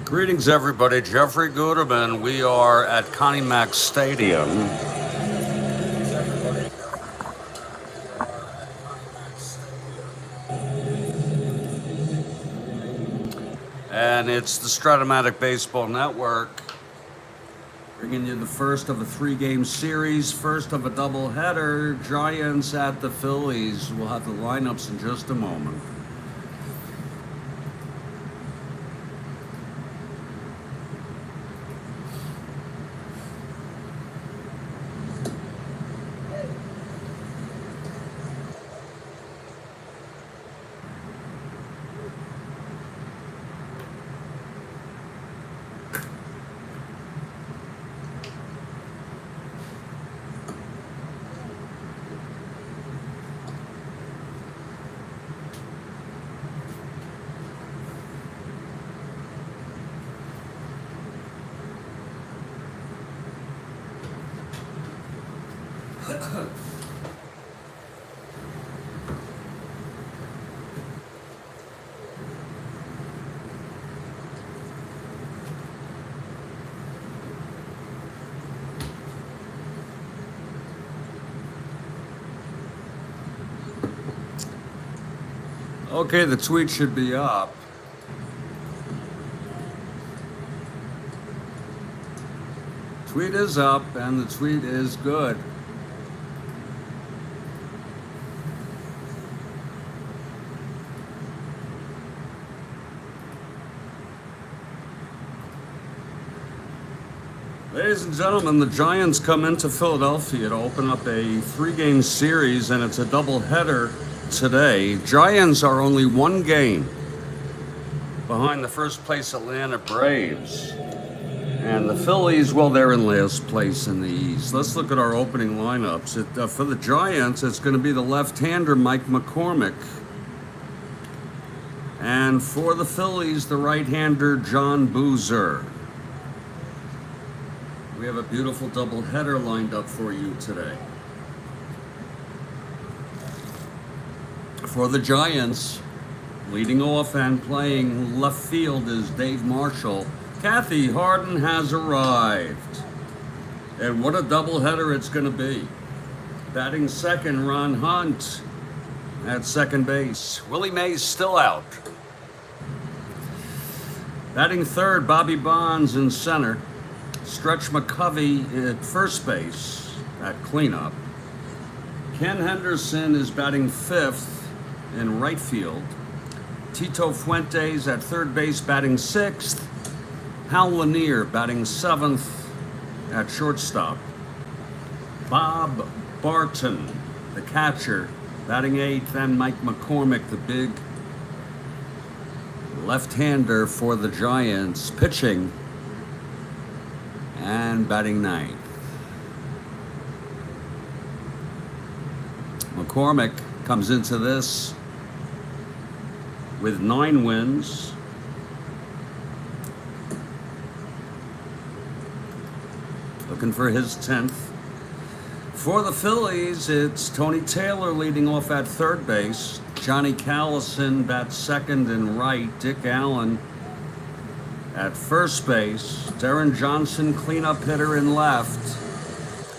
Greetings, everybody. Jeffrey Guterman. We are at McCormick Stadium. And it's the Strat-O-Matic Baseball Network bringing you the first of a three-game series, first of a doubleheader. Giants at the Phillies. We'll have the lineups in just a moment. Okay, the tweet should be up. Tweet is up, and the tweet is good. Ladies and gentlemen, the Giants come into Philadelphia to open up a three-game series, and it's a doubleheader today. Giants are only one game behind the first place Atlanta Braves. And the Phillies, well, they're in last place in the East. Let's look at our opening lineups. For the Giants, it's going to be the left-hander, McCormick. And for the Phillies, the right-hander, John Boozer. We have a beautiful doubleheader lined up for you today. For the Giants, leading off and playing left field is Dave Marshall. Kathy Harden has arrived. And what a doubleheader it's going to be. Batting second, Ron Hunt at second base. Willie Mays still out. Batting third, Bobby Bonds in center. Stretch McCovey at first base at cleanup. Ken Henderson is batting fifth in right field. Tito Fuentes at third base batting sixth. Hal Lanier batting seventh at shortstop. Bob Barton, the catcher, batting eighth, and Mike McCormick, the big left-hander for the Giants, pitching and batting ninth. McCormick comes into this with 9 wins. Looking for his 10th. For the Phillies, it's Tony Taylor leading off at third base. Johnny Callison bats second and right. Dick Allen at first base. Darren Johnson, cleanup hitter in left.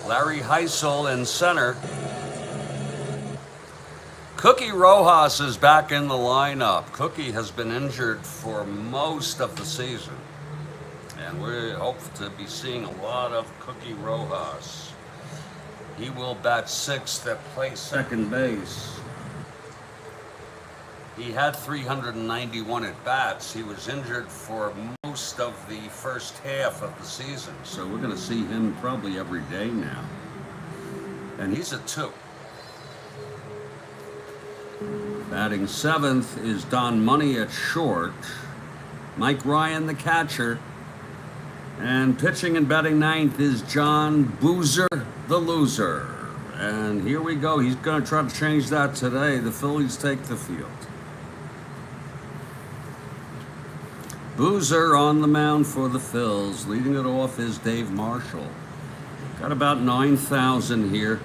Larry Heisel in center. Cookie Rojas is back in the lineup. Cookie has been injured for most of the season. And we hope to be seeing a lot of Cookie Rojas. He will bat sixth at play second base. He had 391 at-bats. He was injured for most of the first half of the season. So we're going to see him probably every day now. And he's a 2. Batting seventh is Don Money at short. Mike Ryan, the catcher. And pitching and batting ninth is John Boozer, the loser. And here we go. He's going to try to change that today. The Phillies take the field. Boozer on the mound for the Phils. Leading it off is Dave Marshall. Got about 9,000 here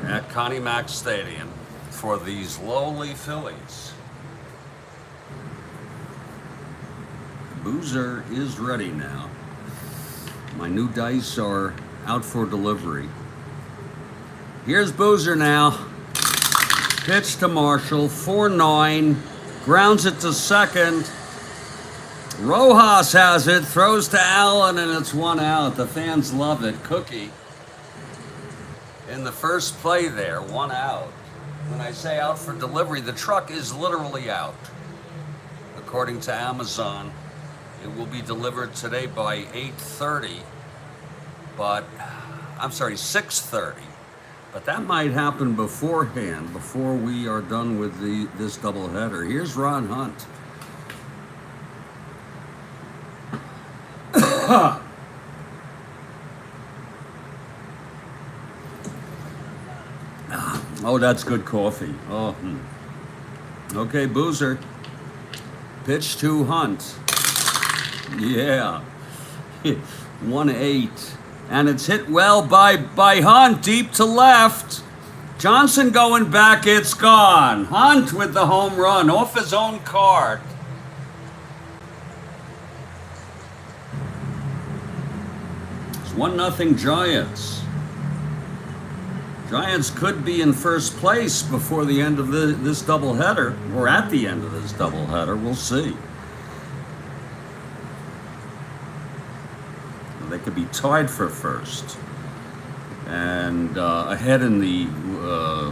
at McCormick Stadium for these lowly Phillies. Boozer is ready now. My new dice are out for delivery. Here's Boozer now. Pitch to Marshall, 4-9, grounds it to second. Rojas has it, throws to Allen, and it's 1 out. The fans love it. Cookie in the first play there, 1 out. When I say out for delivery, the truck is literally out. According to Amazon, it will be delivered today by 8:30, but I'm sorry, 6:30. But that might happen beforehand, before we are done with this doubleheader. Here's Ron Hunt. Oh, that's good coffee. Oh, okay, Boozer. Pitch to Hunt. Yeah. 1-8. And it's hit well by Hunt, deep to left. Johnson going back, it's gone. Hunt with the home run off his own card. It's 1-0 Giants. Giants could be in first place before the end of this doubleheader, or at the end of this doubleheader. We'll see. They could be tied for first and ahead in the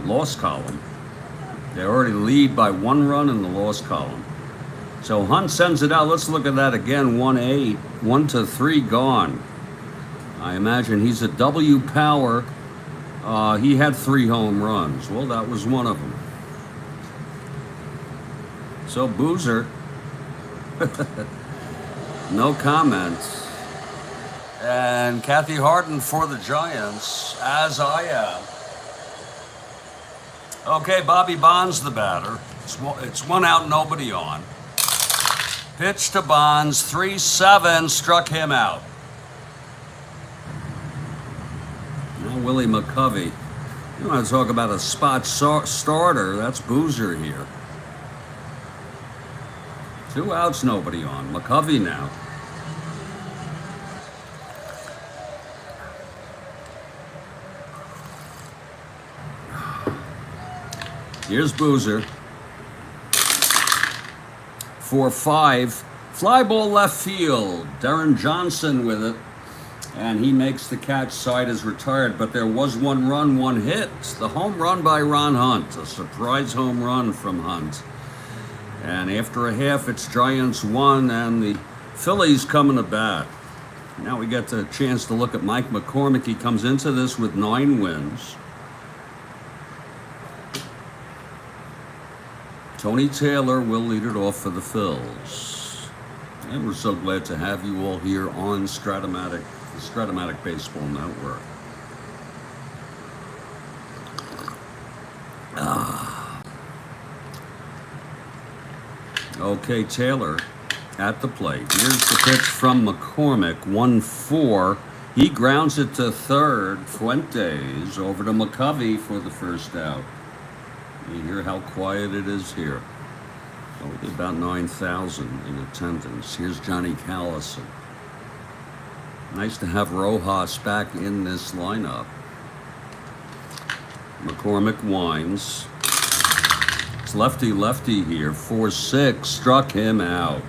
loss column. They already lead by 1 run in the loss column. So Hunt sends it out. Let's look at that again. 1-8, 1-3 gone. I imagine he's a W power. He had 3 home runs. Well, that was one of them. So Boozer, no comments. And Kathy Harden for the Giants, as I am. Okay, Bobby Bonds the batter. It's 1 out, nobody on. Pitch to Bonds, 3-7, struck him out. Now Willie McCovey. You want to talk about a spot starter, that's Boozer here. 2 outs, nobody on. McCovey now. Here's Boozer. 4-5. Fly ball left field. Darren Johnson with it. And he makes the catch. Side is retired. But there was 1 run, 1 hit. The home run by Ron Hunt. A surprise home run from Hunt. And after a half, it's Giants 1 and the Phillies coming to bat. Now we get the chance to look at Mike McCormick. He comes into this with 9 wins. Tony Taylor will lead it off for the Phils. And we're so glad to have you all here on Strat-O-Matic, the Strat-O-Matic Baseball Network. Okay, Taylor at the plate. Here's the pitch from McCormick, 1-4. He grounds it to third. Fuentes over to McCovey for the first out. You hear how quiet it is here. Only about 9,000 in attendance. Here's Johnny Callison. Nice to have Rojas back in this lineup. McCormick winds. It's lefty here. 4-6, struck him out.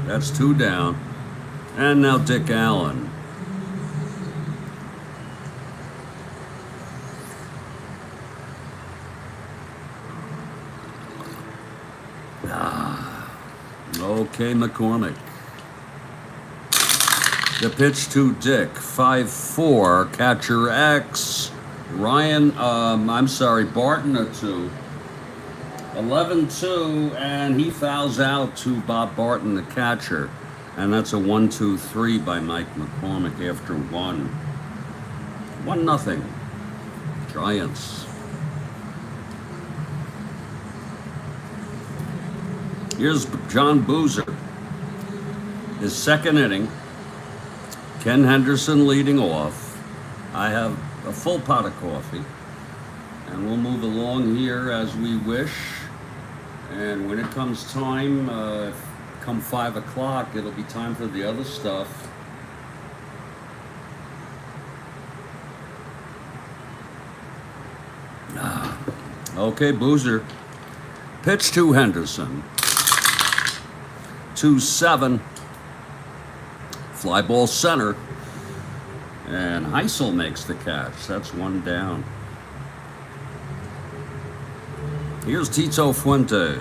That's 2 down. And now Dick Allen. Okay, McCormick. The pitch to Dick, 5-4, catcher X. Barton a 2. 11-2, and he fouls out to Bob Barton, the catcher. And that's a 1-2-3 by Mike McCormick after 1. 1-0. Giants. Here's John Boozer. His second inning. Ken Henderson leading off. I have a full pot of coffee. And we'll move along here as we wish. And when it comes time, if come 5 o'clock, it'll be time for the other stuff. Okay, Boozer. Pitch to Henderson. 2-7. Fly ball center. And Heisel makes the catch. That's one down. Here's Tito Fuentes.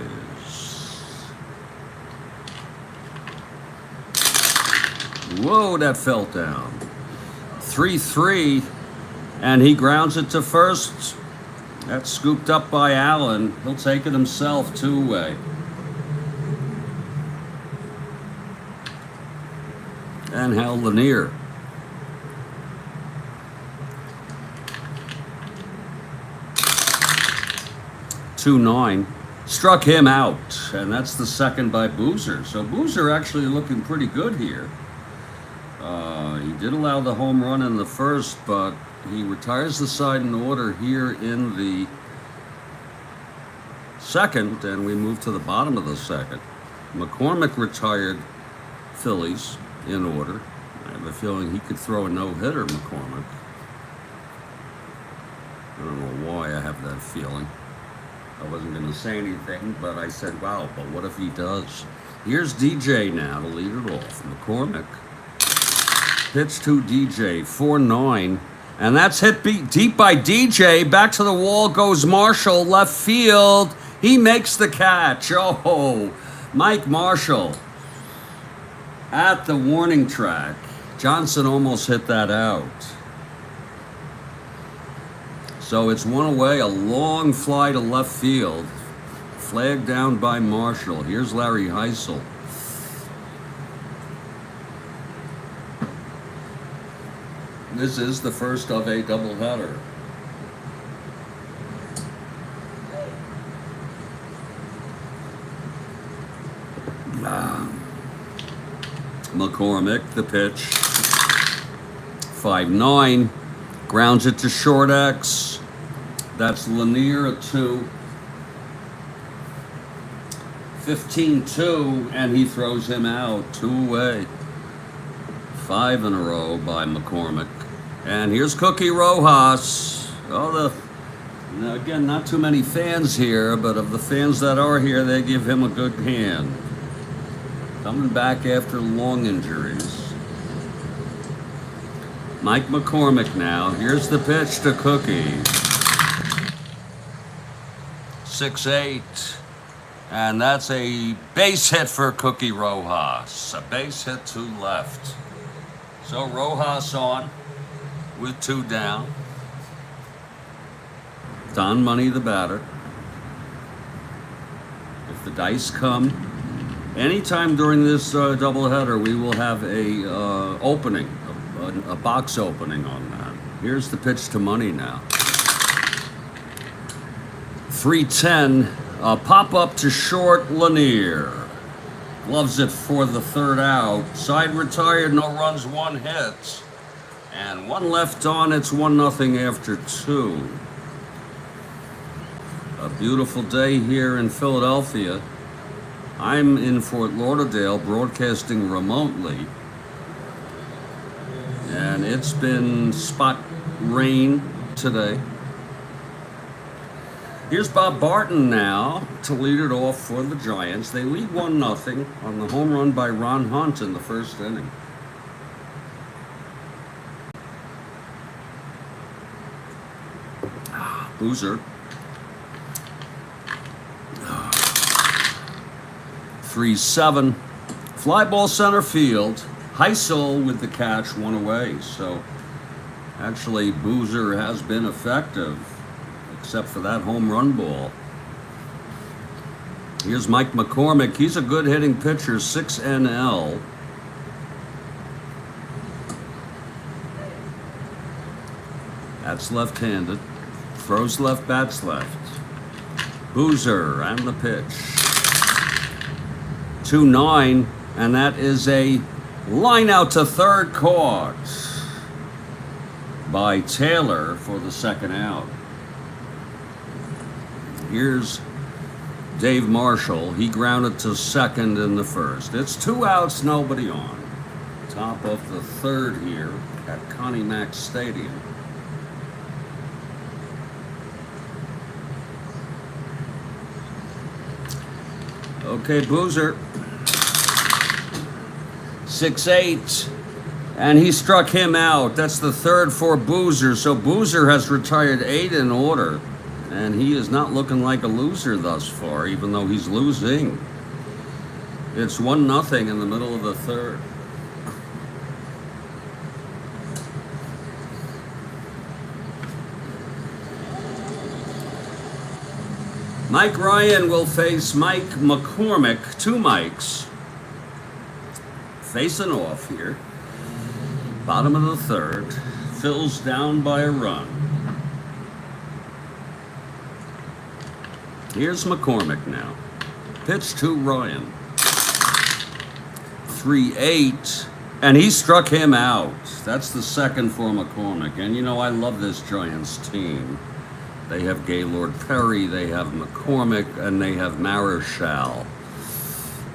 Whoa, that fell down. 3-3. And he grounds it to first. That's scooped up by Allen. He'll take it himself, two-way. And Hal Lanier. .29. Struck him out, and that's the second by Boozer. So Boozer actually looking pretty good here. He did allow the home run in the first, but he retires the side in order here in the second, and we move to the bottom of the second. McCormick retired Phillies in order. I have a feeling he could throw a no-hitter, McCormick. I don't know why I have that feeling. I wasn't going to say anything, but I said, wow, but what if he does? Here's DJ now to lead it off. McCormick. Pitch to DJ, 4-9. And that's hit deep by DJ. Back to the wall goes Marshall, left field. He makes the catch. Oh, Mike Marshall at the warning track. Johnson almost hit that out. So it's one away, a long fly to left field. Flagged down by Marshall. Here's Larry Heisel. This is the first of a doubleheader. McCormick, the pitch. 5-9. Grounds it to short X. That's Lanier at 2. 15-2, and he throws him out. 2 away. 5 in a row by McCormick. And here's Cookie Rojas. Oh, again, not too many fans here, but of the fans that are here, they give him a good hand. Coming back after long injuries. Mike McCormick now. Here's the pitch to Cookie. 6-8. And that's a base hit for Cookie Rojas. A base hit to left. So Rojas on with 2 down. Don Money, the batter. If the dice come, anytime during this doubleheader, we will have a opening, a box opening on that. Here's the pitch to Money now. 3-10, pop up to short, Lanier. Gloves it for the third out. Side retired, no runs, 1 hit. And 1 left on, it's 1-0 after 2. A beautiful day here in Philadelphia. I'm in Fort Lauderdale broadcasting remotely. And it's been spot rain today. Here's Bob Barton now to lead it off for the Giants. They lead 1-0 on the home run by Ron Hunt in the first inning. Boozer. 3-7. Fly ball center field. Heisel with the catch, 1 away. So actually Boozer has been effective, except for that home run ball. Here's Mike McCormick. He's a good hitting pitcher, 6 NL. That's left-handed. Throws left, bats left. Boozer and the pitch. 2-9, and that is a line out to third, caught by Taylor for the second out. Here's Dave Marshall. He grounded to second in the first. It's 2 outs, nobody on. Top of the third here at Connie Mack Stadium. Okay, Boozer. 6-8. And he struck him out. That's the third for Boozer. So Boozer has retired 8 in order. And he is not looking like a loser thus far, even though he's losing. It's 1-0 in the middle of the third. Mike Ryan will face Mike McCormick. 2 Mikes facing off here. Bottom of the third. Phil's down by a run. Here's McCormick now. Pitch to Ryan. 3-8. And he struck him out. That's the second for McCormick. And you know, I love this Giants team. They have Gaylord Perry, they have McCormick, and they have Marichal.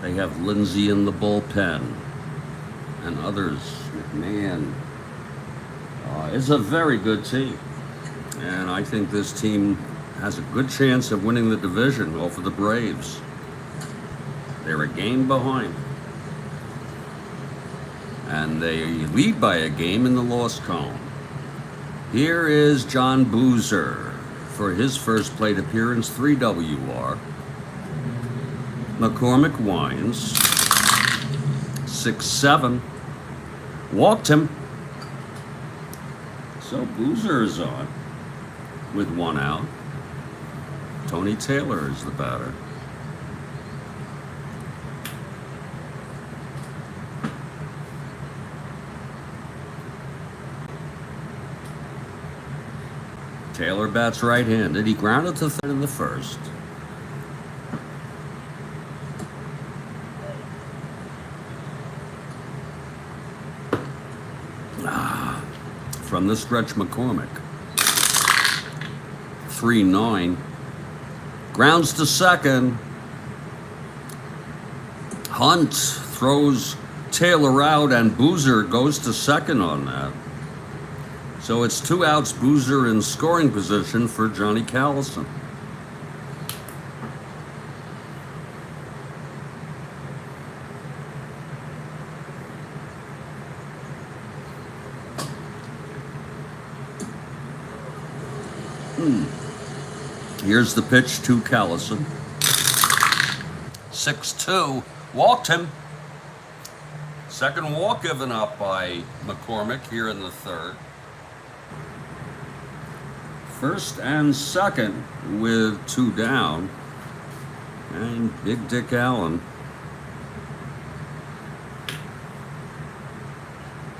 They have Lindsay in the bullpen. And others. McMahon. It's a very good team. And I think this team has a good chance of winning the division over the Braves. They're a game behind. And they lead by a game in the loss column. Here is John Boozer for his first plate appearance, 3 WR. McCormick winds. 6-7. Walked him. So Boozer is on with 1 out. Tony Taylor is the batter. Taylor bats right-handed. He grounded to third in the first. From the stretch, McCormick. 3-9. Grounds to second. Hunt throws Taylor out, and Boozer goes to second on that. So it's 2 outs, Boozer in scoring position for Johnny Callison. Here's the pitch to Callison. 6-2. Walked him. Second walk given up by McCormick here in the third. First and second with 2 down. And Big Dick Allen.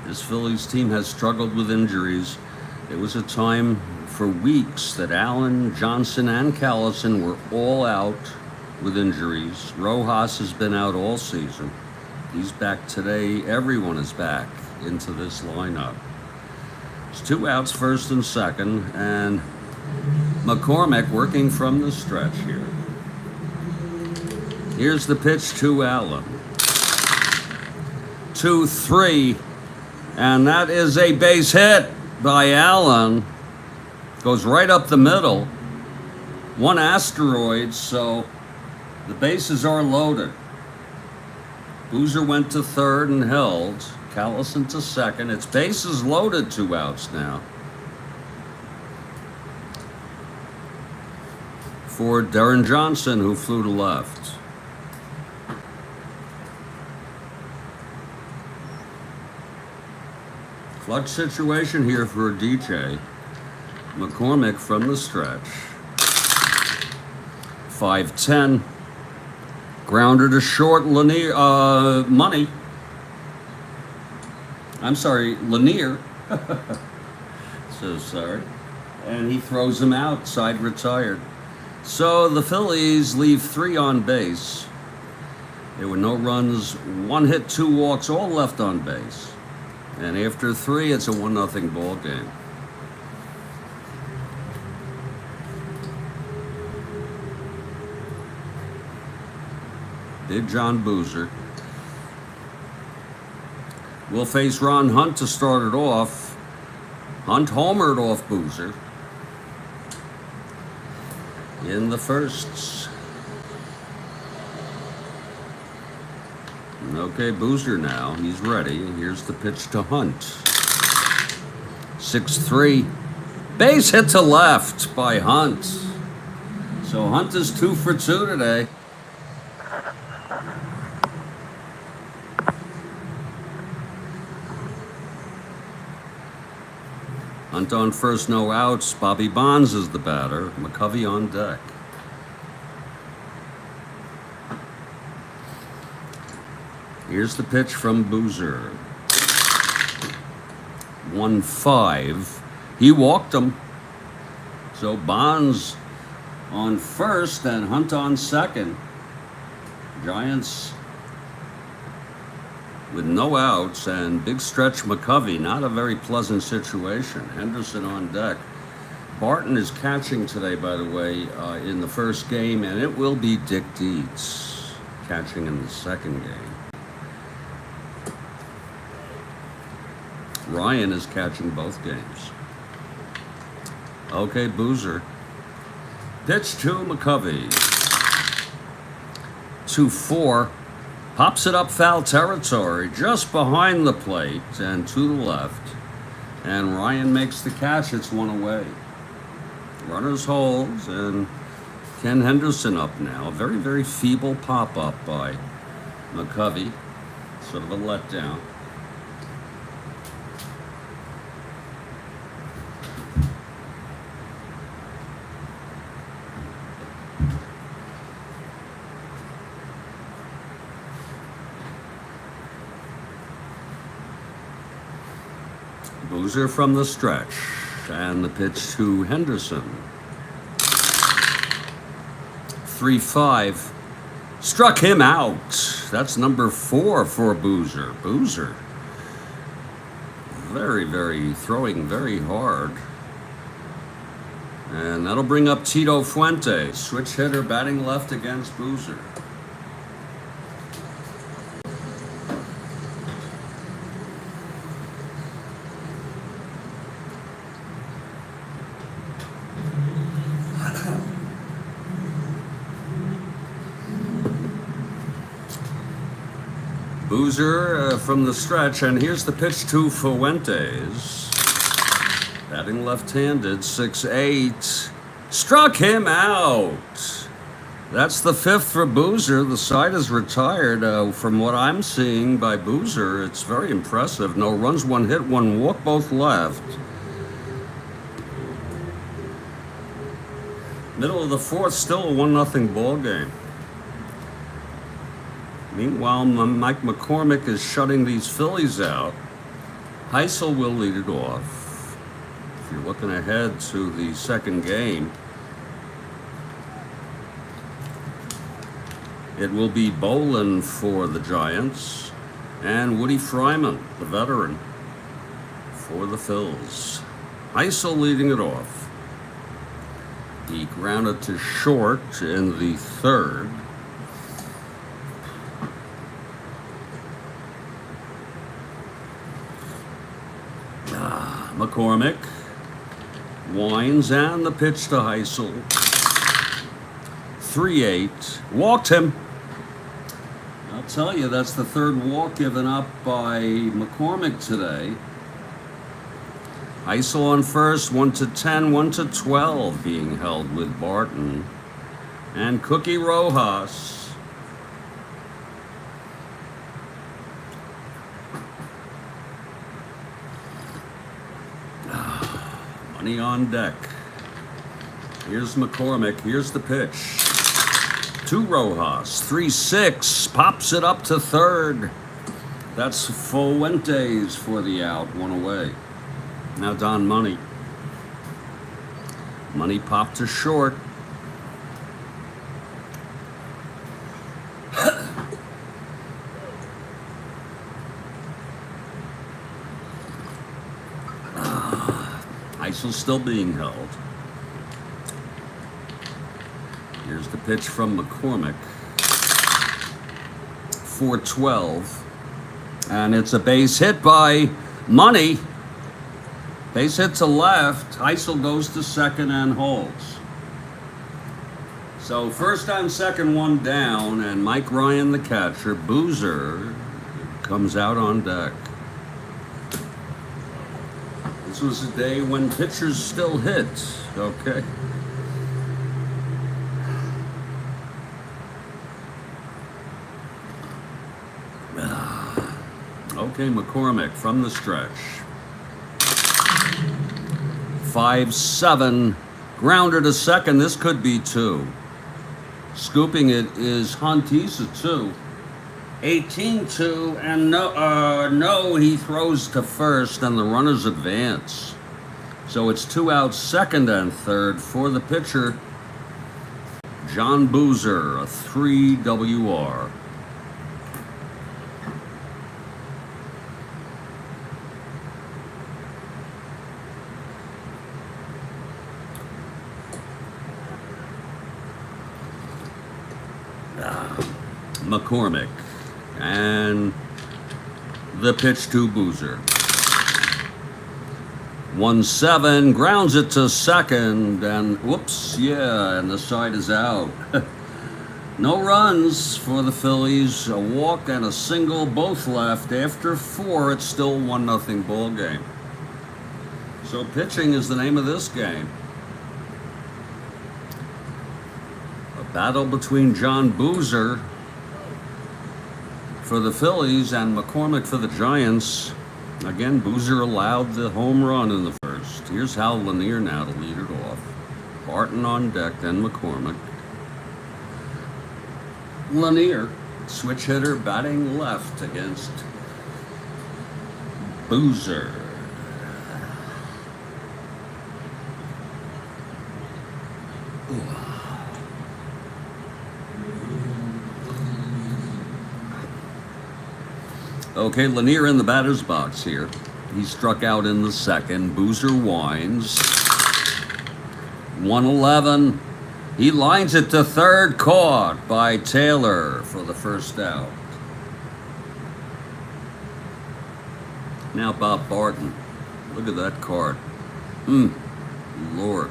This Phillies team has struggled with injuries. It was a time for weeks that Allen, Johnson, and Callison were all out with injuries. Rojas has been out all season. He's back today. Everyone is back into this lineup. It's 2 outs, first and second, and McCormick working from the stretch here. Here's the pitch to Allen. 2-3, and that is a base hit by Allen. Goes right up the middle. 1 asteroid, so the bases are loaded. Boozer went to third and held. Callison to second. It's bases loaded, 2 outs now. For Darren Johnson, who flew to left. Clutch situation here for DJ. McCormick from the stretch. 5-10. Grounder to short, Lanier, Money. I'm sorry, Lanier. So sorry. And he throws him out, side retired. So the Phillies leave 3 on base. There were no runs, 1 hit, 2 walks, all left on base. And after 3, it's a 1-0 ball game. Big John Boozer. We'll face Ron Hunt to start it off. Hunt homered off Boozer in the firsts. Okay, Boozer now. He's ready. Here's the pitch to Hunt. 6-3. Base hit to left by Hunt. So Hunt is 2 for 2 today. Hunt on first, no outs. Bobby Bonds is the batter. McCovey on deck. Here's the pitch from Boozer. 1-5. He walked him. So Bonds on first and Hunt on second. Giants with no outs and big stretch McCovey. Not a very pleasant situation. Henderson on deck. Barton is catching today, by the way, in the first game, and it will be Dick Dietz catching in the second game. Ryan is catching both games. Okay, Boozer. Pitch to McCovey. 2-4. Pops it up foul territory, just behind the plate and to the left. And Ryan makes the catch. It's 1 away. Runners holds, and Ken Henderson up now. A very, very feeble pop-up by McCovey. Sort of a letdown. Boozer from the stretch, and the pitch to Henderson. 3-5. Struck him out. That's number 4 for Boozer. Boozer throwing very hard. And that'll bring up Tito Fuente, switch hitter batting left against Boozer. Boozer from the stretch, and here's the pitch to Fuentes. Batting left-handed, 6-8. Struck him out. That's the 5th for Boozer. The side is retired. From what I'm seeing by Boozer, it's very impressive. No runs, 1 hit, 1 walk, both left. Middle of the 4th, still a 1-0 ball game. Meanwhile, Mike McCormick is shutting these Phillies out. Heisel will lead it off. If you're looking ahead to the second game, it will be Bolin for the Giants and Woody Fryman, the veteran, for the Phils. Heisel leading it off. He grounded to short in the 3rd. McCormick winds, and the pitch to Heisel. 3-8. Walked him. I'll tell you, that's the 3rd walk given up by McCormick today. Heisel on first, 1-10, 1-12 being held with Barton. And Cookie Rojas. Money on deck. Here's McCormick. Here's the pitch to Rojas. 3-6. Pops it up to 3rd. That's Fuentes for the out. 1 away. Now Don Money. Money popped to short. Heisel's still being held. Here's the pitch from McCormick. 412. And it's a base hit by Money. Base hit to left. Heisel goes to second and holds. So first and second, one down, and Mike Ryan, the catcher. Boozer comes out on deck. This was a day when pitchers still hit. Okay. Okay, McCormick from the stretch. 5-7, grounder to second. This could be two. Scooping it is Hunt. He's a two. 18-2, and no, he throws to first, and the runners advance. So it's two outs, second and third for the pitcher, John Boozer, a 3 WR. McCormick, and the pitch to Boozer. 1-7, grounds it to second, and whoops, yeah, and the side is out. No runs for the Phillies, a walk and a single, both left. After 4, it's still 1-0 ball game. So pitching is the name of this game. A battle between John Boozer for the Phillies and McCormick for the Giants. Again, Boozer allowed the home run in the first. Here's Hal Lanier now to lead it off. Barton on deck, then McCormick. Lanier, switch hitter, batting left against Boozer. Okay, Lanier in the batter's box here. He struck out in the second. Boozer winds. 1-11. He lines it to third, caught by Taylor for the first out. Now Bob Barton. Look at that card. Lord.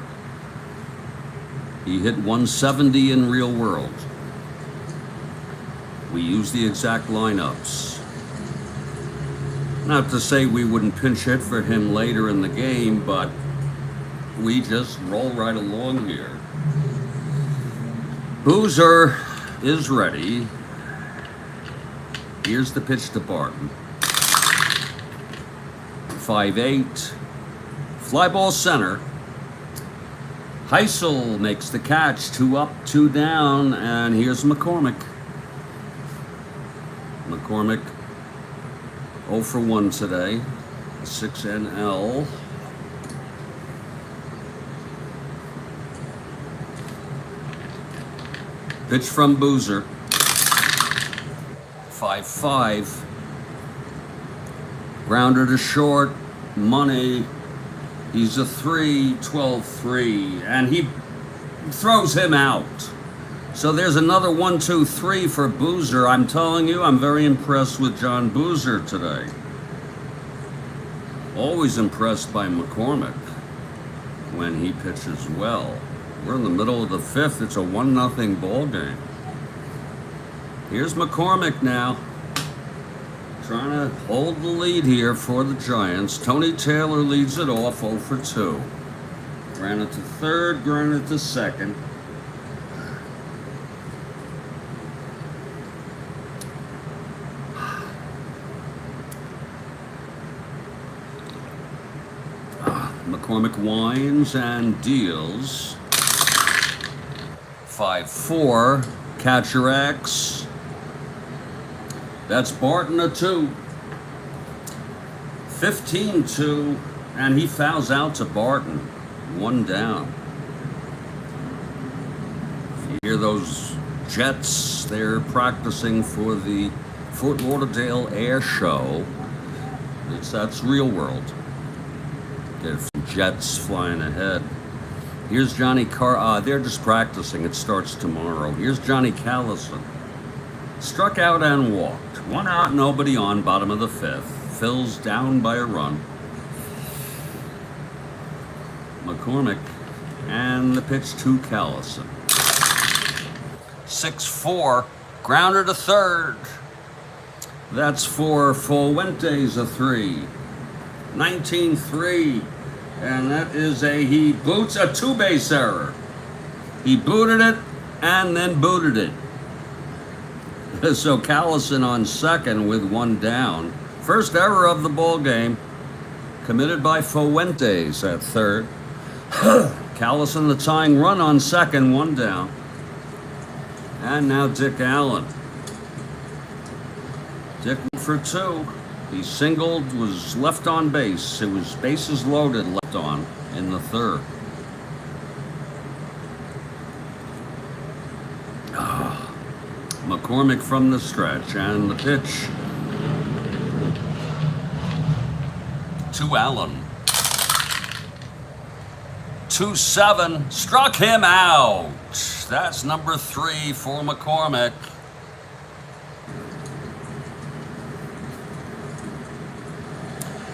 He hit 170 in real world. We use the exact lineups. Not to say we wouldn't pinch hit for him later in the game, but we just roll right along here. Boozer is ready. Here's the pitch to Barton. 5-8. Fly ball center. Heisel makes the catch. 2 up, 2 down, and here's McCormick. McCormick 0 for 1 today, 6 NL. Pitch from Boozer. 5-5. Grounder to short. Money. He's a 3, 12-3, and he throws him out. So there's another 1-2-3 for Boozer. I'm telling you, I'm very impressed with John Boozer today. Always impressed by McCormick when he pitches well. We're in the middle of the 5th. It's a 1-0 ball game. Here's McCormick now, trying to hold the lead here for the Giants. Tony Taylor leads it off 0 for 2. Grounded to third, grounded to second. McCormick winds and deals. 5-4. Catcher X. That's Barton a 2. 15-2, and he fouls out to Barton. 1 down. You hear those jets? They're practicing for the Fort Lauderdale Air Show. That's real world. There's some jets flying ahead. Here's Johnny Carr. They're just practicing. It starts tomorrow. Here's Johnny Callison. Struck out and walked. 1 out, nobody on, bottom of the 5th. Phil's down by a run. McCormick, and the pitch to Callison. 6-4, grounder to third. That's for Fuentes, a 3. 19-3, and that is he boots a 2-base error. He booted it and then booted it. So Callison on second with 1 down. First error of the ball game, committed by Fuentes at third. Callison the tying run on second, 1 down. And now Dick Allen. Dick for 2. He singled, was left on base. It was bases loaded, left on in the 3rd. McCormick from the stretch, and the pitch to Allen. 2-7, struck him out. That's number 3 for McCormick.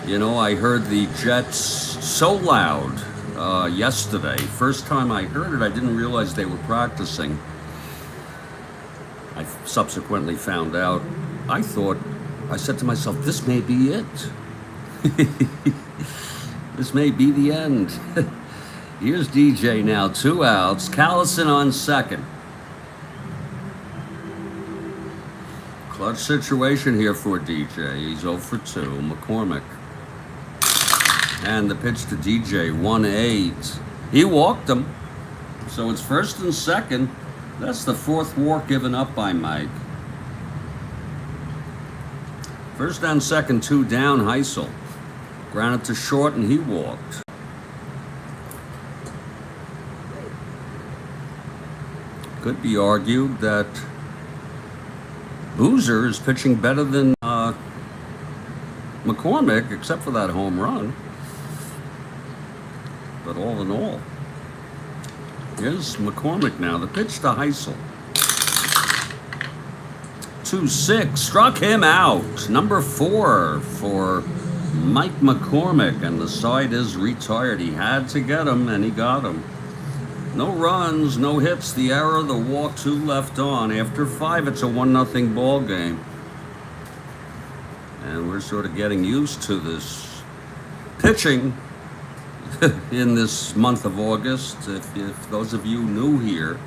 You know, I heard the Jets so loud yesterday. First time I heard it, I didn't realize they were practicing. I subsequently found out. I said to myself, this may be it. This may be the end. Here's DJ now, 2 outs. Callison on second. Clutch situation here for DJ. He's 0 for 2. McCormick. And the pitch to DJ, 1-8. He walked him. So it's first and second. That's the 4th walk given up by Mike. First and second, 2 down, Heisel. Grounded to short, and he walked. Could be argued that Boozer is pitching better than McCormick, except for that home run. But all in all, here's McCormick now. The pitch to Heisel. 2-6, struck him out. Number 4 for Mike McCormick, and the side is retired. He had to get him, and he got him. No runs, no hits, the error, the walk, 2 left on. After 5, it's a 1-0 ball game. And we're sort of getting used to this pitching in this month of August. If those of you new here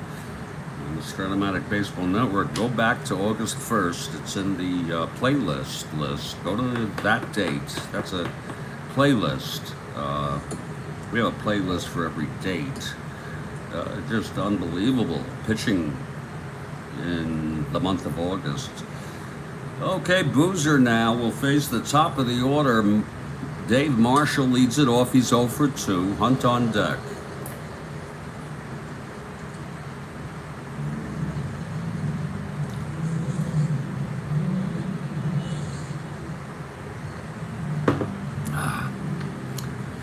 on the Strat-O-Matic Baseball Network, go back to August 1st. It's in the playlist list. Go to that date. That's a playlist. We have a playlist for every date. Just unbelievable pitching in the month of August. Okay, Boozer now will face the top of the order. Dave Marshall leads it off. He's 0 for 2. Hunt on deck.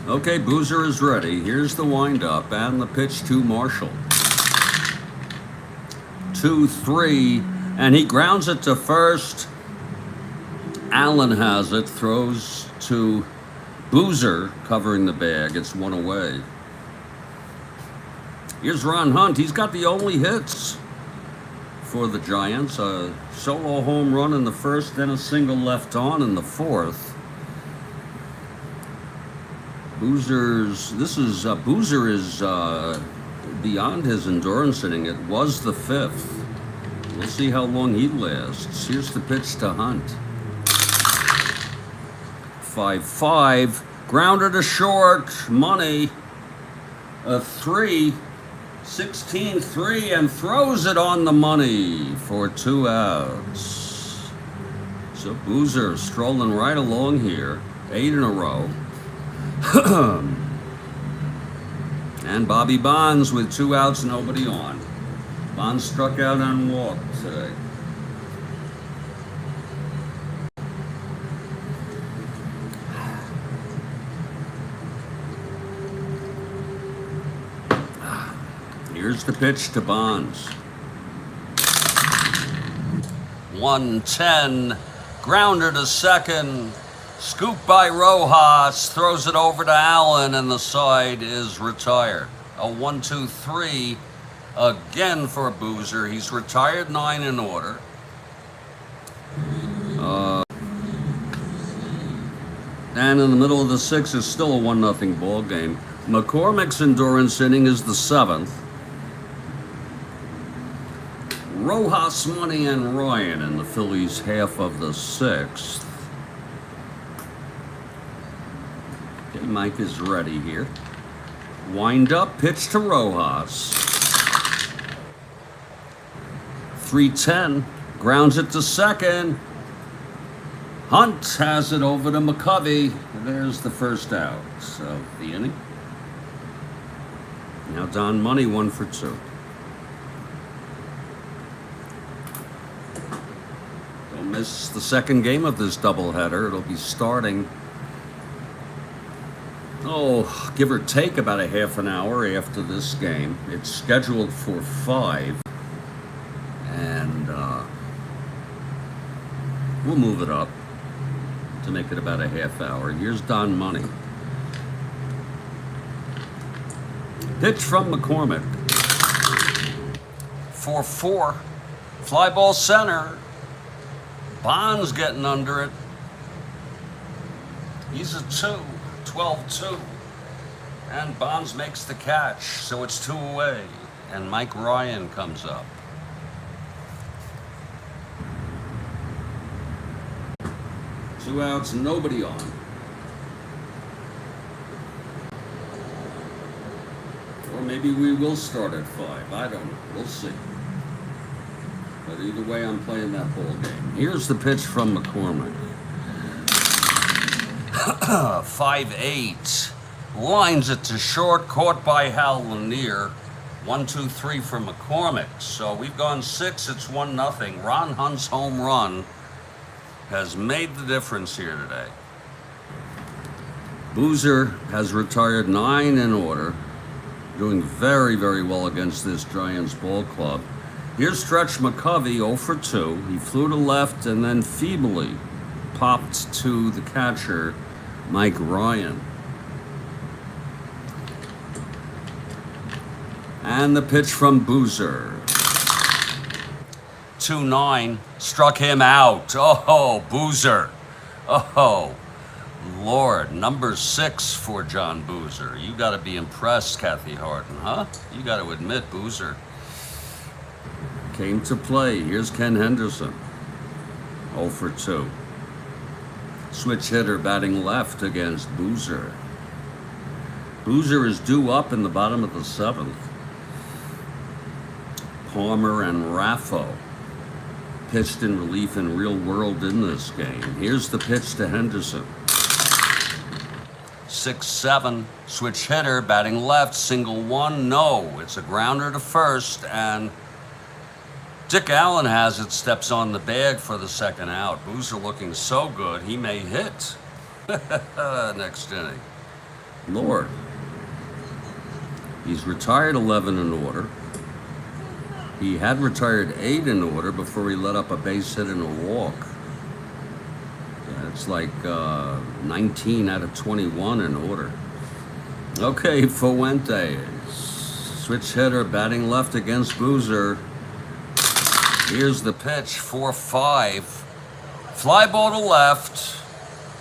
Okay, Boozer is ready. Here's the windup and the pitch to Marshall. 2-3, and he grounds it to first. Allen has it, throws to Boozer covering the bag. It's 1 away. Here's Ron Hunt. He's got the only hits for the Giants. A solo home run in the 1st, then a single left on in the 4th. Boozer is beyond his endurance inning. It was the 5th. We'll see how long he lasts. Here's the pitch to Hunt. 5-5, grounder to short, money, a 3, 16-3, and throws it on the money for 2 outs. So Boozer strolling right along here, 8 in a row. And Bobby Bonds with 2 outs, nobody on. Bonds struck out and walked today. Here's the pitch to Bonds. 110. Grounder to second. Scoop by Rojas. Throws it over to Allen, and the side is retired. A 1-2-3 again for Boozer. He's retired 9 in order. And in the middle of the 6th is still a 1-0 ball game. McCormick's endurance inning is the 7th. Rojas, Money, and Ryan in the Phillies' half of the 6th. Okay, Mike is ready here. Wind up, pitch to Rojas. 3-10, grounds it to second. Hunt has it over to McCovey. There's the first out of the inning. Now Don Money 1 for 2. Don't miss the second game of this doubleheader. It'll be starting, give or take about a half an hour after this game. It's scheduled for 5. And we'll move it up to make it about a half hour. Here's Don Money. Pitch from McCormick. 4-4. Fly ball center. Bonds getting under it. He's a 2. 12-2. And Bonds makes the catch. So it's 2 away. And Mike Ryan comes up. Two outs, nobody on. Or maybe we will start at 5. I don't know. We'll see. But either way, I'm playing that ball game. Here's the pitch from McCormick. 5-8. Lines it to short. Caught by Hal Lanier. 1-2-3 for McCormick. So we've gone 6. It's 1-0. Ron Hunt's home run has made the difference here today. Boozer has retired 9 in order. Doing very, very well against this Giants ball club. Here's Stretch McCovey, 0 for 2. He flew to left and then feebly popped to the catcher, Mike Ryan. And the pitch from Boozer. 2-9, struck him out. Oh, Boozer. Oh, Lord. Number 6 for John Boozer. You got to be impressed, Kathy Harden, huh? You got to admit, Boozer came to play. Here's Ken Henderson. 0 for 2. Switch hitter batting left against Boozer. Boozer is due up in the bottom of the 7th. Palmer and Raffo pitched in relief in real world in this game. Here's the pitch to Henderson. 6-7, switch hitter, batting left, single 1, no. It's a grounder to first, and Dick Allen has it, steps on the bag for the second out. Boozer looking so good, he may hit next inning. Lord. He's retired 11 in order. He had retired 8 in order before he let up a base hit and a walk. That's like 19 out of 21 in order. Okay, Fuentes. Switch hitter batting left against Boozer. Here's the pitch, 4-5. Fly ball to left.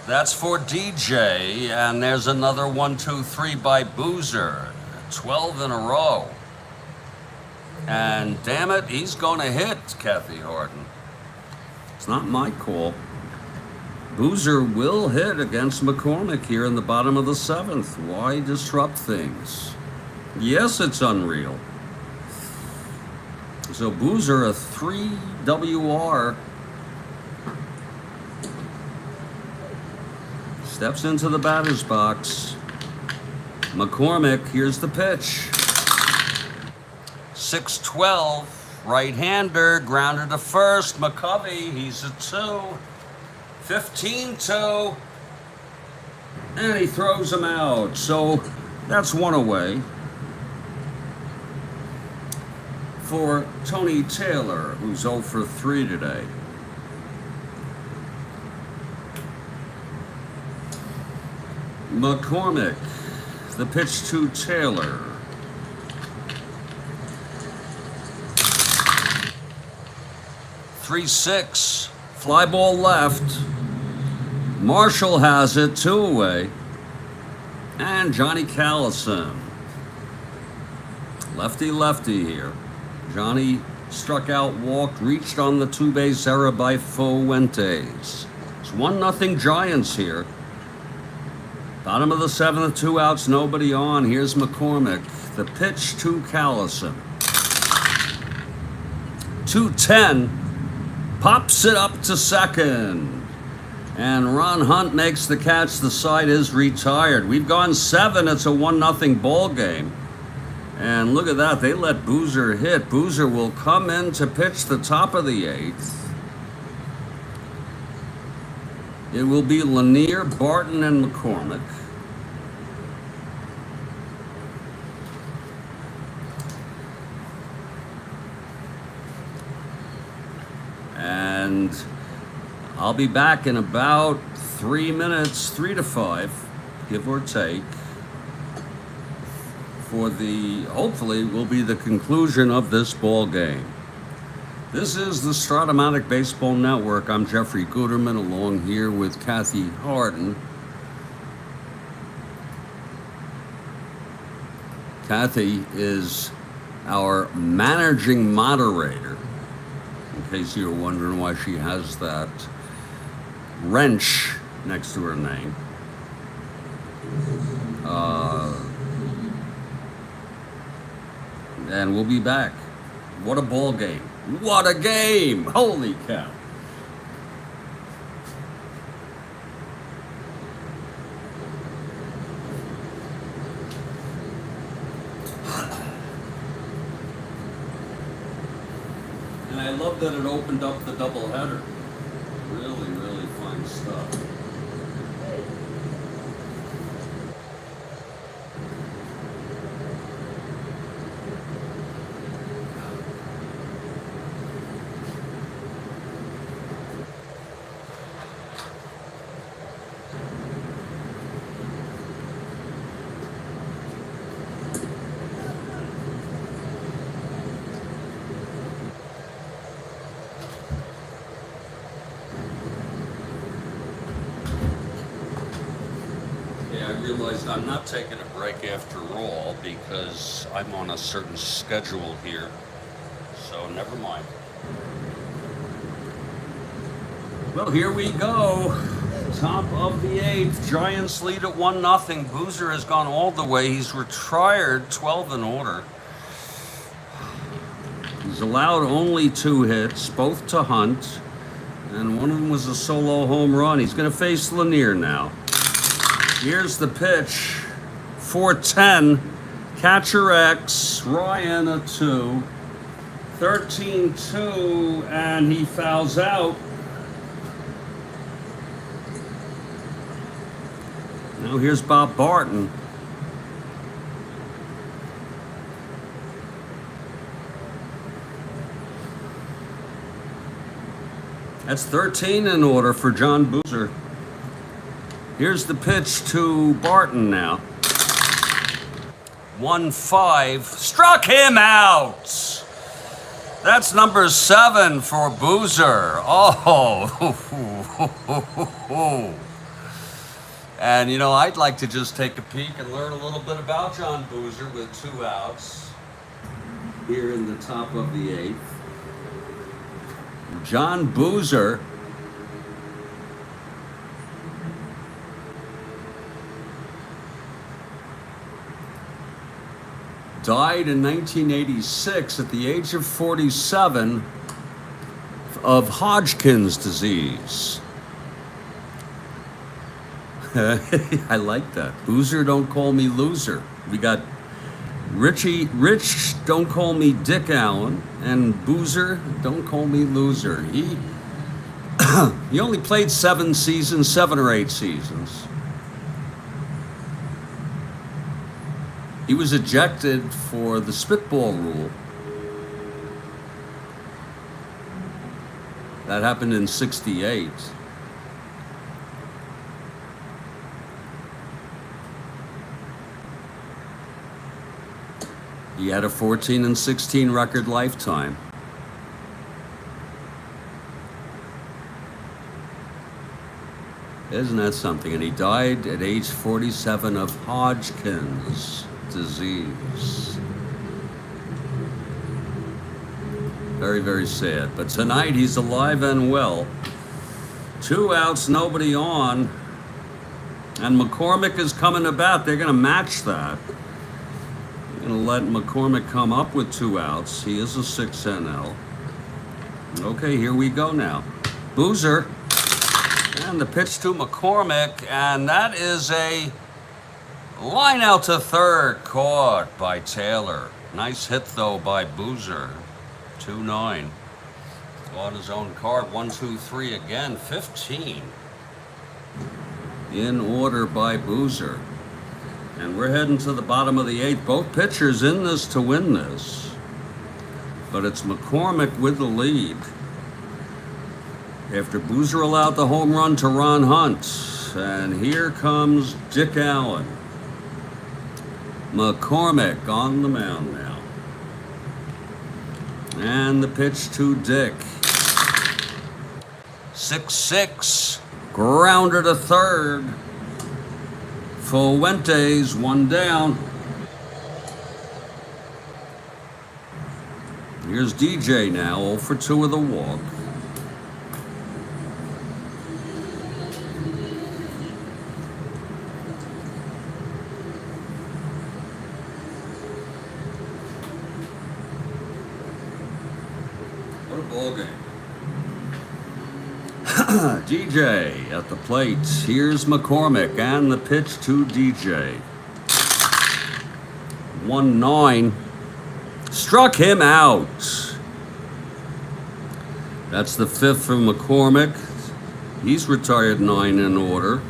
That's for DJ. And there's another 1-2-3 by Boozer. 12 in a row. And damn it, he's going to hit, Kathy Harden. It's not my call. Boozer will hit against McCormick here in the bottom of the 7th. Why disrupt things? Yes, it's unreal. So Boozer, a 3 WR. Steps into the batter's box. McCormick, here's the pitch. 6-12, right-hander, grounder to first. McCovey, he's a 2. 15-2. And he throws him out. So that's 1 away for Tony Taylor, who's 0 for 3 today. McCormick. The pitch to Taylor. Three, 6. Fly ball left. Marshall has it, 2 away. And Johnny Callison. Lefty here. Johnny struck out, walked, reached on the 2-base error by Fuentes. It's 1-0 Giants here. Bottom of the 7th, 2 outs, nobody on. Here's McCormick. The pitch to Callison. 2-10. Pops it up to second. And Ron Hunt makes the catch. The side is retired. We've gone 7. It's a 1-0 ball game. And look at that. They let Boozer hit. Boozer will come in to pitch the top of the 8th. It will be Lanier, Barton, and McCormick. And I'll be back in about 3 minutes, 3 to 5, give or take, for the, hopefully, will be the conclusion of this ball game. This is the Strat-O-Matic Baseball Network. I'm Jeffrey Guterman, along here with Kathy Harden. Kathy is our managing moderator, in case you're wondering why she has that wrench next to her name. And we'll be back. What a ball game. What a game! Holy cow. And I love that it opened up the doubleheader. Really, really fine stuff. I realized I'm not taking a break after all because I'm on a certain schedule here, so never mind. Well, here we go. Top of the 8th. Giants lead at 1-0. Boozer has gone all the way. He's retired 12 in order. He's allowed only 2 hits, both to Hunt, and one of them was a solo home run. He's going to face Lanier now. Here's the pitch. 4-10. Catcher X. Ryan a 2. 13-2, and he fouls out. Now here's Bob Barton. That's 13 in order for John Boozer. Here's the pitch to Barton now. 1-5. Struck him out. That's number 7 for Boozer. Oh. And, you know, I'd like to just take a peek and learn a little bit about John Boozer with 2 outs here in the top of the 8th. John Boozer died in 1986 at the age of 47 of Hodgkin's disease. I like that. Boozer, don't call me loser. We got Rich, don't call me Dick Allen, and Boozer, don't call me loser. He only played 7 seasons, 7 or 8 seasons. He was ejected for the spitball rule. That happened in '68. He had a 14-16 record lifetime. Isn't that something? And he died at age 47 of Hodgkin's disease. Very, very sad. But tonight he's alive and well. 2 outs, nobody on. And McCormick is coming to bat. They're going to match that. They're going to let McCormick come up with 2 outs. He is a 6 NL. Okay, here we go now. Boozer. And the pitch to McCormick. And that is a line out to third. Caught by Taylor. Nice hit, though, by Boozer. 2-9. On his own card. 1, 2, 3 again. 15. In order by Boozer. And we're heading to the bottom of the 8th. Both pitchers in this to win this. But it's McCormick with the lead. After Boozer allowed the home run to Ron Hunt. And here comes Dick Allen. McCormick on the mound now. And the pitch to Dick. 6-6. Grounder to third. Fuentes, 1 down. Here's DJ now, 0 for 2 with a walk. What a ball game. DJ at the plate. Here's McCormick and the pitch to DJ. 1-9. Struck him out. That's the 5th for McCormick. He's retired 9 in order.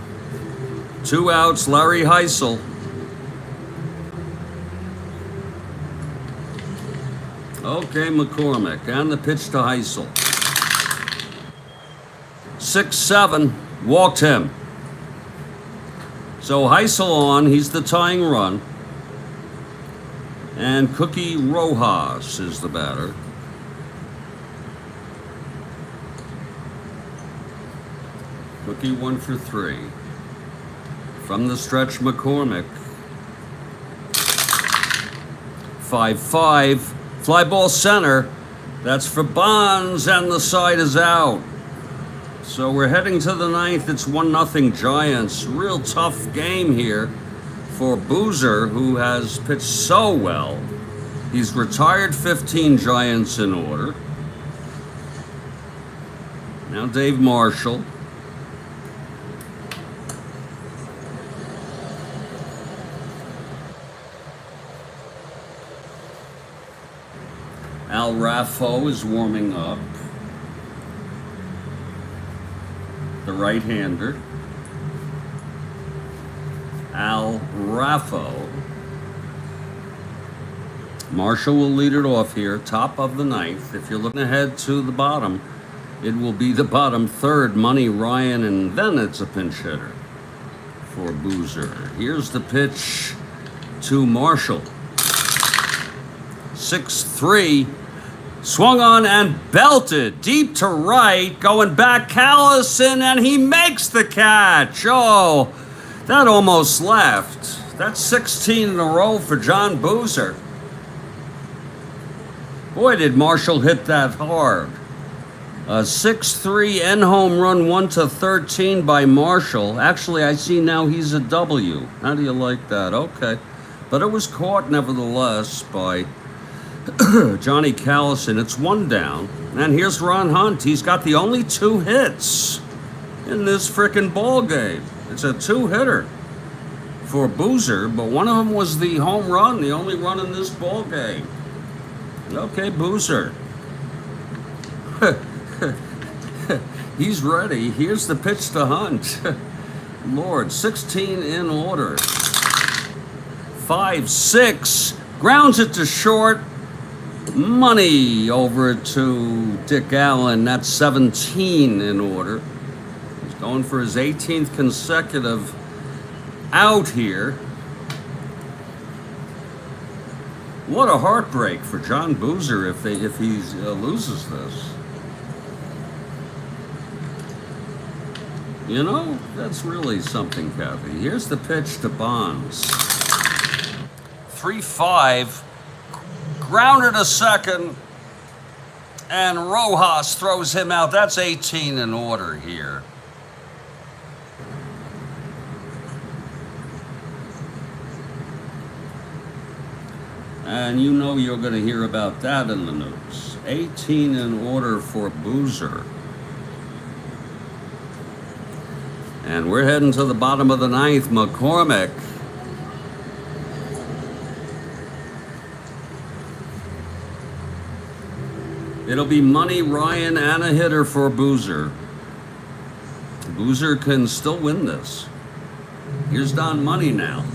2 outs, Larry Heisel. Okay, McCormick and the pitch to Heisel. 6-7, walked him. So Heisel on, he's the tying run. And Cookie Rojas is the batter. Cookie 1 for 3. From the stretch, McCormick. 5-5, fly ball center. That's for Bonds, and the side is out. So we're heading to the 9th. It's 1-0 Giants. Real tough game here for Boozer, who has pitched so well. He's retired 15 Giants in order. Now Dave Marshall. Al Raffo is warming up. The right-hander. Al Raffo. Marshall will lead it off here, top of the 9th. If you're looking ahead to the bottom, it will be the bottom 3rd, Money Ryan, and then it's a pinch hitter for Boozer. Here's the pitch to Marshall. 6-3. Swung on and belted deep to right, going back Callison, and he makes the catch. Oh, that almost left. That's 16 in a row for John Boozer. Boy, did Marshall hit that hard. A 6-3 end home run, 1 to 13 by Marshall. Actually, I see now he's a W. How do you like that? Okay. But it was caught nevertheless by Johnny Callison. It's 1 down. And here's Ron Hunt. He's got the only 2 hits in this frickin' ball game. It's a 2-hitter for Boozer, but one of them was the home run, the only run in this ball game. Okay, Boozer. He's ready. Here's the pitch to Hunt. Lord, 16 in order. 5-6. Grounds it to short. Money over to Dick Allen. That's 17 in order. He's going for his 18th consecutive out here. What a heartbreak for John Boozer if he loses this. You know, that's really something, Kathy. Here's the pitch to Bonds. 3-5, grounded to second, and Rojas throws him out. That's 18 in order here. And you know you're going to hear about that in the news. 18 in order for Boozer. And we're heading to the bottom of the ninth. McCormick. It'll be money, Ryan, and a hitter for Boozer. Boozer can still win this. Here's Don Money now.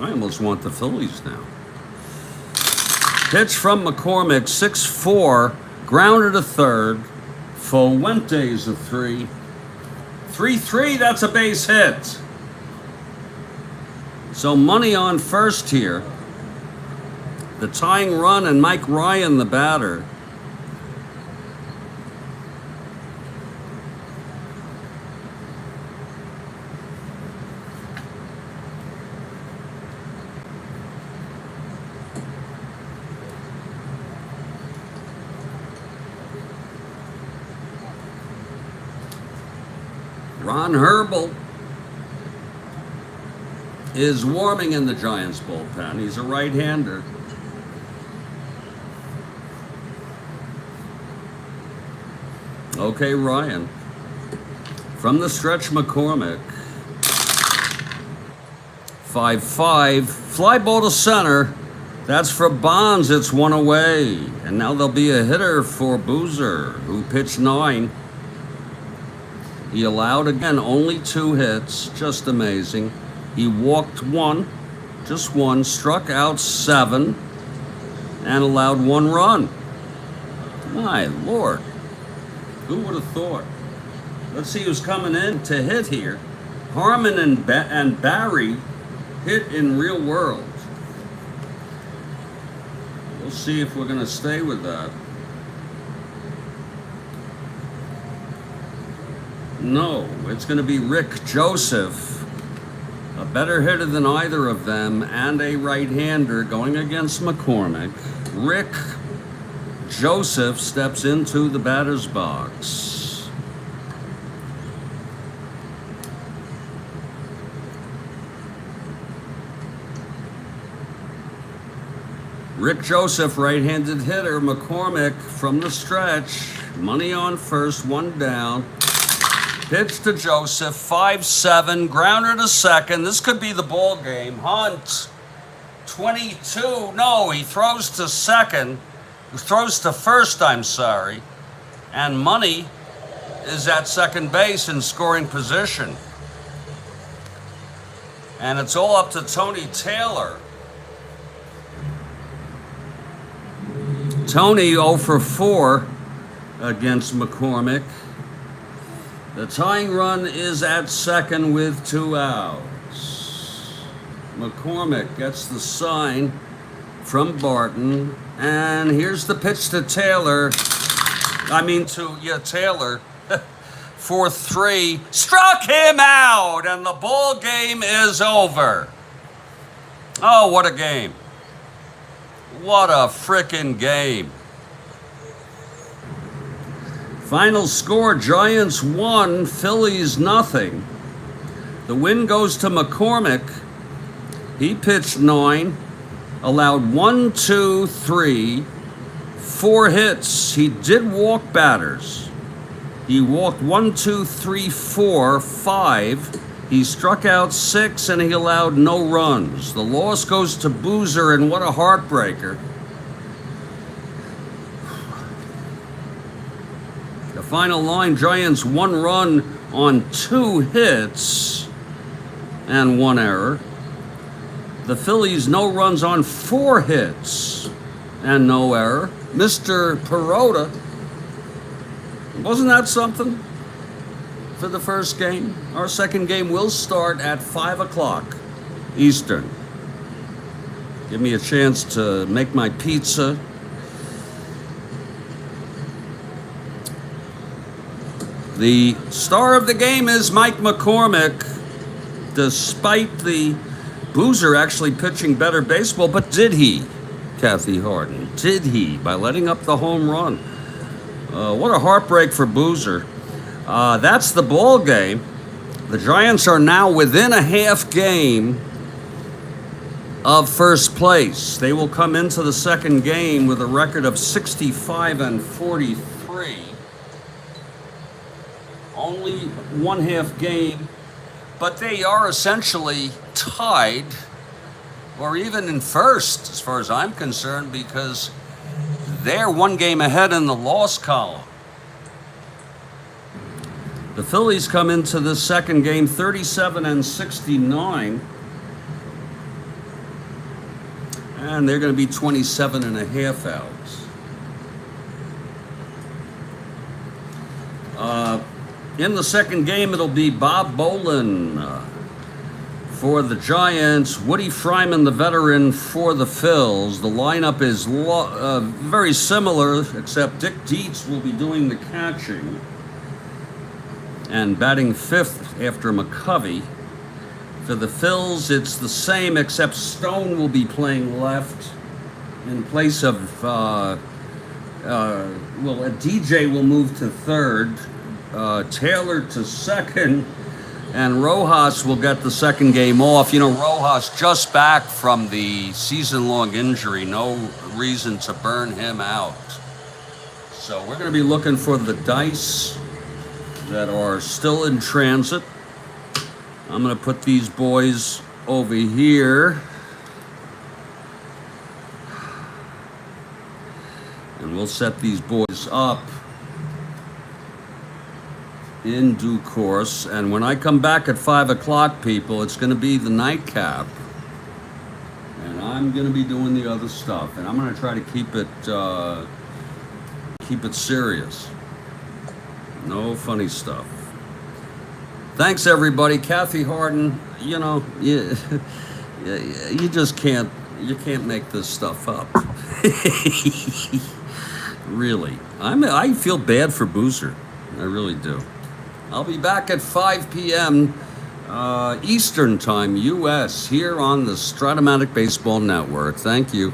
I almost want the Phillies now. Pitch from McCormick, 6-4, grounded to third. Fuentes a 3. 3-3, that's a base hit. So money on first here. The tying run and Mike Ryan, the batter. Ron Herbel is warming in the Giants bullpen. He's a right-hander. Okay, Ryan. From the stretch, McCormick. 5-5. Fly ball to center. That's for Bonds. It's one away. And now there'll be a hitter for Boozer, who pitched 9. He allowed, again, only 2 hits. Just amazing. He walked 1, just 1, struck out 7, and allowed 1 run. My Lord. Who would have thought? Let's see who's coming in to hit here. Harmon and Barry hit in real world. We'll see if we're going to stay with that. No, it's going to be Rick Joseph, a better hitter than either of them, and a right-hander going against McCormick. Rick Joseph steps into the batter's box. Rick Joseph, right-handed hitter. McCormick from the stretch. Money on first, 1 down. Pitch to Joseph, 5-7, grounder to second. This could be the ball game. Hunt, 22. No, he throws to second. Throws to first, I'm sorry. And Money is at second base in scoring position. And it's all up to Tony Taylor. Tony 0 for 4 against McCormick. The tying run is at second with 2 outs. McCormick gets the sign from Barton. And here's the pitch to Taylor. Taylor. 4-3. Struck him out, and the ball game is over. Oh, what a game. What a frickin' game. Final score, Giants 1, Phillies nothing. The win goes to McCormick. He pitched 9, allowed 1, 2, 3, 4 hits. He did walk batters. He walked 1, 2, 3, 4, 5. He struck out 6, and he allowed no runs. The loss goes to Boozer, and what a heartbreaker. The final line, Giants 1 run on 2 hits and 1 error. The Phillies no runs on 4 hits and no error. Mr. Perota, wasn't that something for the first game? Our second game will start at 5 o'clock Eastern. Give me a chance to make my pizza. The star of the game is Mike McCormick. Despite the Boozer actually pitching better baseball, but did he, Kathy Harden? Did he, by letting up the home run? What a heartbreak for Boozer. That's the ball game. The Giants are now within a half game of first place. They will come into the second game with a record of 65-43. Only one half game, but they are essentially tied, or even in first, as far as I'm concerned, because they're one game ahead in the loss column. The Phillies come into this second game 37-69. And they're going to be 27 and a half outs. In the second game, it'll be Bob Bolin for the Giants, Woody Fryman, the veteran, for the Phils. The lineup is very similar, except Dick Dietz will be doing the catching and batting fifth after McCovey. For the Phils, it's the same, except Stone will be playing left in place of, DJ will move to third, Taylor to second, and Rojas will get the second game off. You know, Rojas just back from the season-long injury. No reason to burn him out. So we're going to be looking for the dice that are still in transit. I'm going to put these boys over here. And we'll set these boys up in due course. And when I come back at 5 o'clock, people, it's going to be the nightcap. And I'm going to be doing the other stuff. And I'm going to try to keep it serious. No funny stuff. Thanks, everybody. Kathy Harden, you know, you just can't make this stuff up. Really. I feel bad for Boozer. I really do. I'll be back at 5 p.m. Eastern Time, U.S., here on the Strat-O-Matic Baseball Network. Thank you.